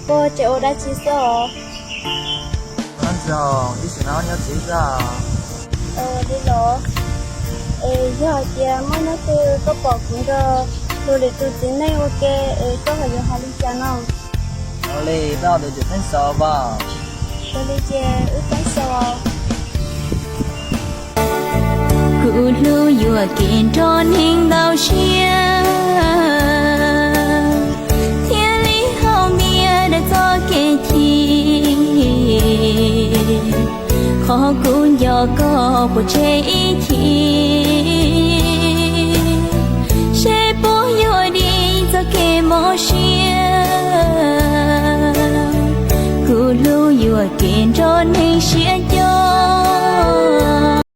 我这我来接受。安总，你是哪里知道？你咯，以后dia mana tu có bỏ cũng có tôi để tôi tiến này ok có phải dùng hai ly trà không? 我哩到底就分手吧。tôi ly trà ướp bánh xào. 古路有见着您到乡，天里后面的早给听，可姑有个不这一天，谁不有的早给梦想，古路有见着您相拥。